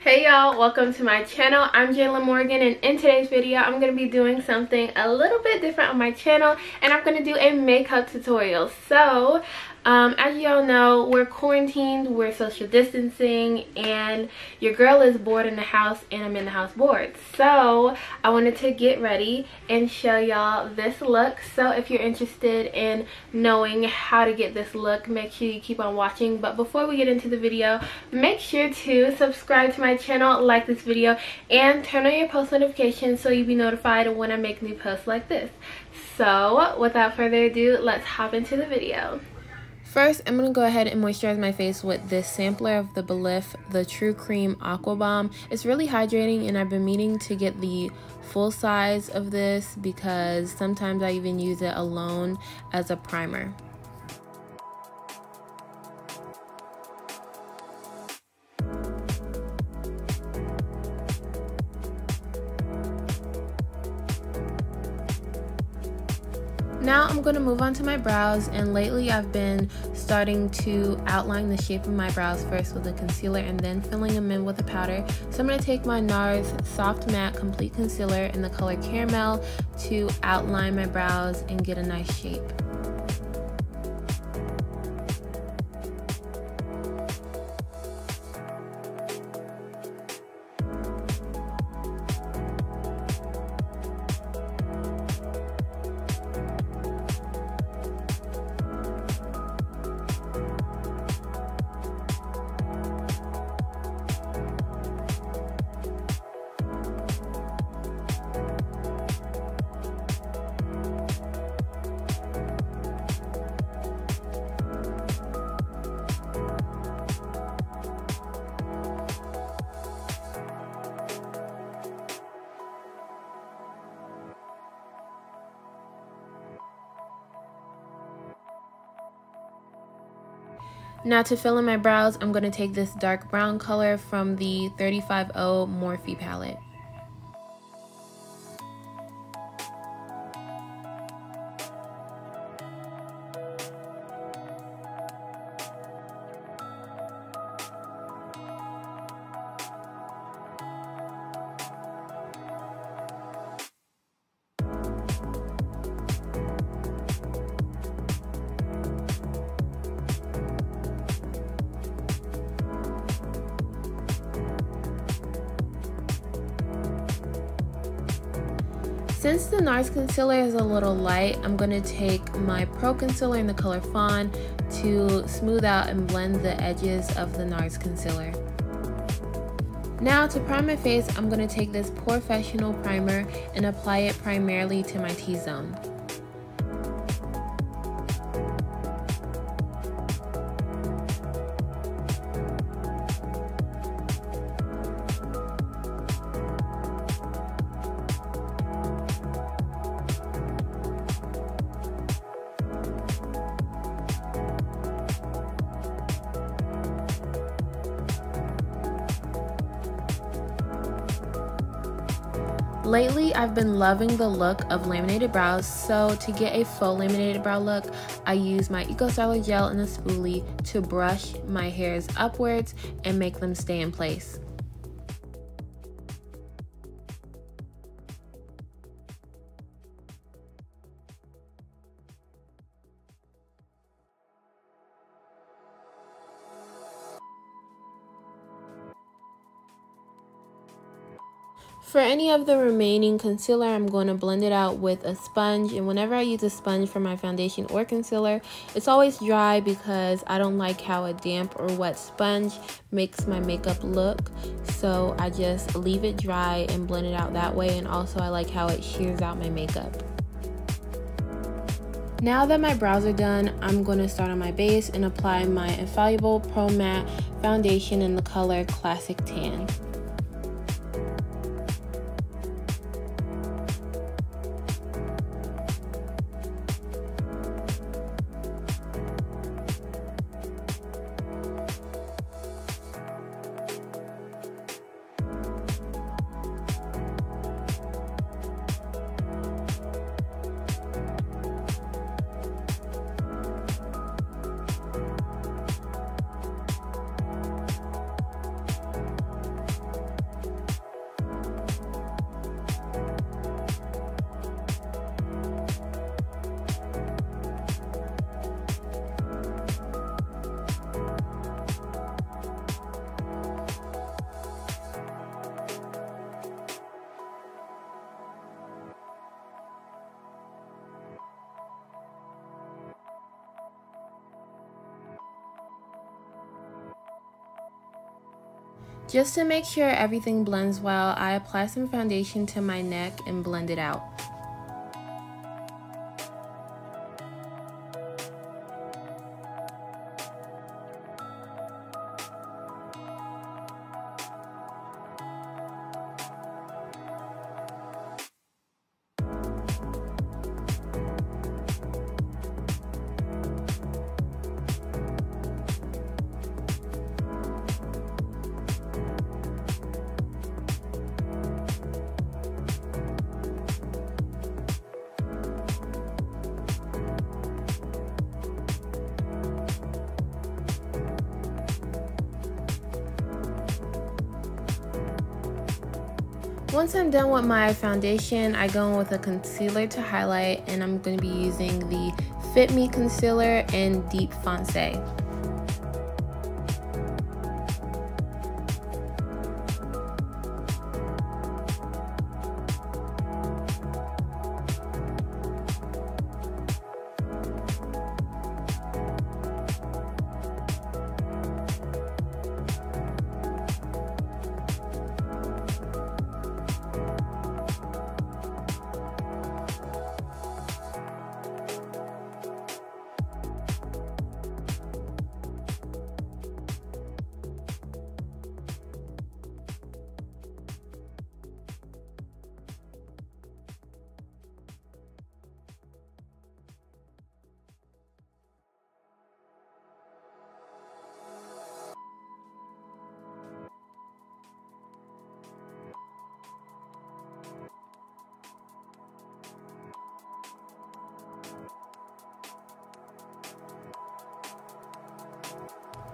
Hey y'all, welcome to my channel. I'm Jaelen Morgan, and in today's video I'm going to be doing something a little bit different on my channel, and I'm going to do a makeup tutorial. So as y'all know, we're quarantined, we're social distancing, and your girl is bored in the house and I'm in the house bored. So I wanted to get ready and show y'all this look. So if you're interested in knowing how to get this look, make sure you keep on watching. But before we get into the video, make sure to subscribe to my channel, like this video, and turn on your post notifications so you'll be notified when I make new posts like this. So without further ado, let's hop into the video. First, I'm going to go ahead and moisturize my face with this sampler of the Belif, the True Cream Aqua Bomb. It's really hydrating, and I've been meaning to get the full size of this because sometimes I even use it alone as a primer. Now I'm going to move on to my brows, and lately I've been starting to outline the shape of my brows first with a concealer and then filling them in with a powder. So I'm going to take my NARS Soft Matte Complete Concealer in the color Caramel to outline my brows and get a nice shape. Now to fill in my brows, I'm going to take this dark brown color from the 350 Morphe palette. Since the NARS concealer is a little light, I'm going to take my Pro Concealer in the color Fawn to smooth out and blend the edges of the NARS concealer. Now to prime my face, I'm going to take this Professional primer and apply it primarily to my T-zone. Lately, I've been loving the look of laminated brows, so to get a full laminated brow look, I use my Eco Styler gel and a spoolie to brush my hairs upwards and make them stay in place. For any of the remaining concealer, I'm going to blend it out with a sponge, and whenever I use a sponge for my foundation or concealer, it's always dry because I don't like how a damp or wet sponge makes my makeup look. So I just leave it dry and blend it out that way, and also I like how it shears out my makeup. Now that my brows are done, I'm going to start on my base and apply my Infallible Pro Matte foundation in the color Classic Tan. Just to make sure everything blends well, I apply some foundation to my neck and blend it out. Once I'm done with my foundation, I go in with a concealer to highlight, and I'm going to be using the Fit Me Concealer in Deep Foncé.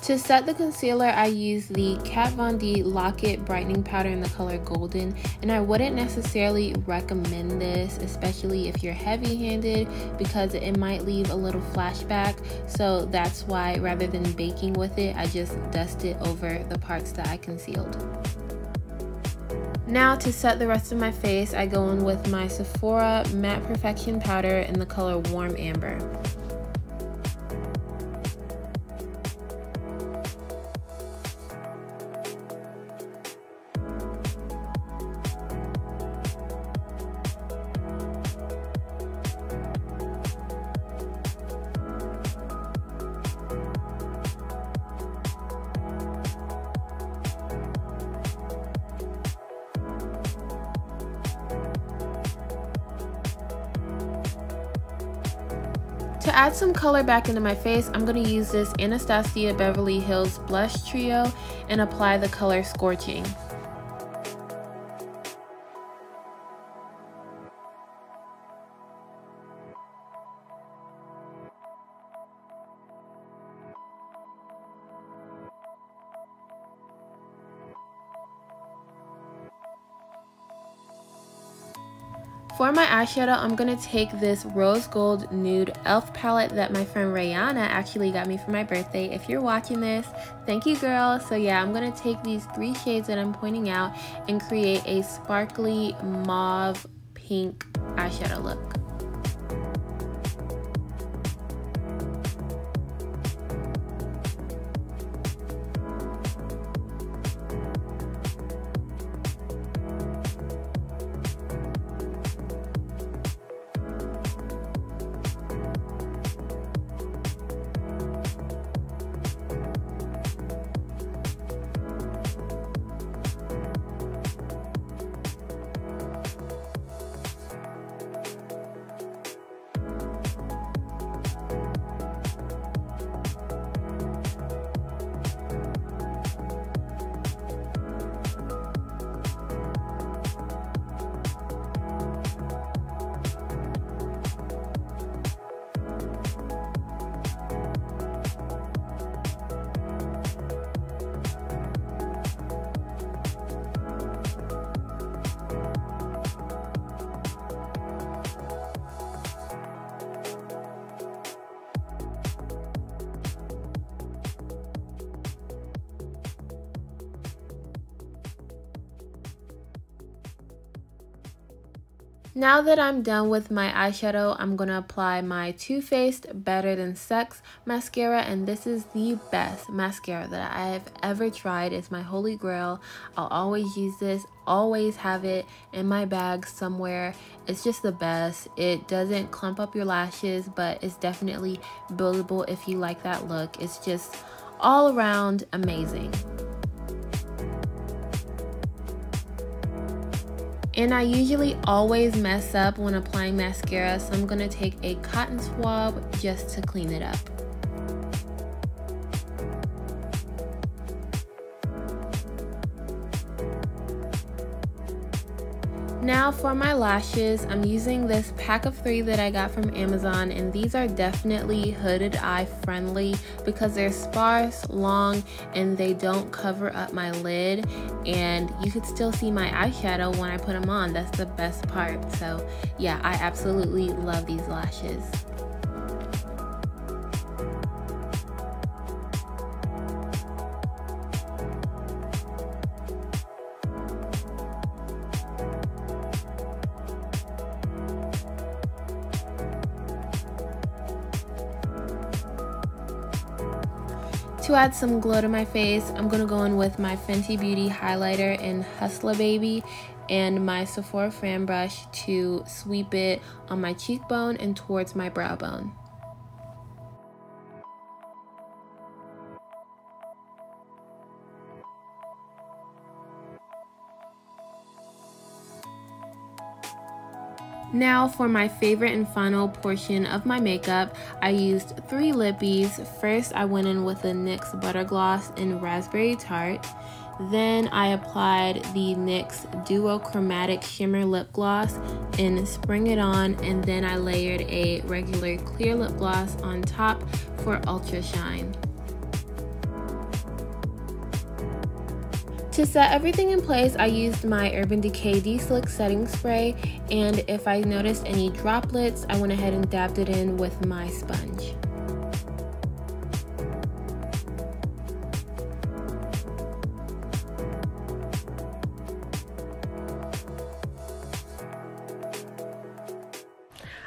To set the concealer, I use the Kat Von D Lock-It Brightening Powder in the color Golden, and I wouldn't necessarily recommend this, especially if you're heavy-handed, because it might leave a little flashback. So that's why, rather than baking with it, I just dust it over the parts that I concealed. Now to set the rest of my face, I go in with my Sephora Matte Perfection Powder in the color Warm Amber. To add some color back into my face, I'm going to use this Anastasia Beverly Hills Blush Trio and apply the color Scorching. For my eyeshadow, I'm going to take this Rose Gold Nude e.l.f. palette that my friend Rihanna actually got me for my birthday. If you're watching this, thank you, girl. So yeah, I'm going to take these 3 shades that I'm pointing out and create a sparkly mauve pink eyeshadow look. Now that I'm done with my eyeshadow, I'm going to apply my Too Faced Better Than Sex mascara, and this is the best mascara that I have ever tried. It's my holy grail. I'll always use this, always have it in my bag somewhere. It's just the best. It doesn't clump up your lashes, but it's definitely buildable if you like that look. It's just all around amazing. And I usually always mess up when applying mascara, so I'm going to take a cotton swab just to clean it up. Now for my lashes, I'm using this pack of 3 that I got from Amazon, and these are definitely hooded eye friendly because they're sparse, long, and they don't cover up my lid, and you could still see my eyeshadow when I put them on. That's the best part. So yeah, I absolutely love these lashes. To add some glow to my face, I'm going to go in with my Fenty Beauty highlighter in Hustler Baby and my Sephora fan brush to sweep it on my cheekbone and towards my brow bone. Now for my favorite and final portion of my makeup, I used 3 lippies. First, I went in with the NYX Butter Gloss in Raspberry Tart. Then I applied the NYX Duo Chromatic Shimmer Lip Gloss in Spring It On, and then I layered a regular clear lip gloss on top for Ultra Shine. To set everything in place, I used my Urban Decay De-Slick Setting Spray, and if I noticed any droplets, I went ahead and dabbed it in with my sponge.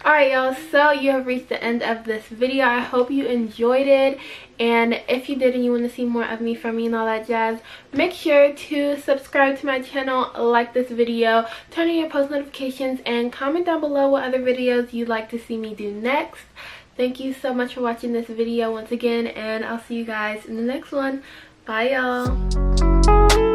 Alright y'all, so you have reached the end of this video. I hope you enjoyed it, and if you did and you want to see more of me, from me, and all that jazz, make sure to subscribe to my channel, like this video, turn on your post notifications, and comment down below what other videos you'd like to see me do next. Thank you so much for watching this video once again, and I'll see you guys in the next one. Bye y'all.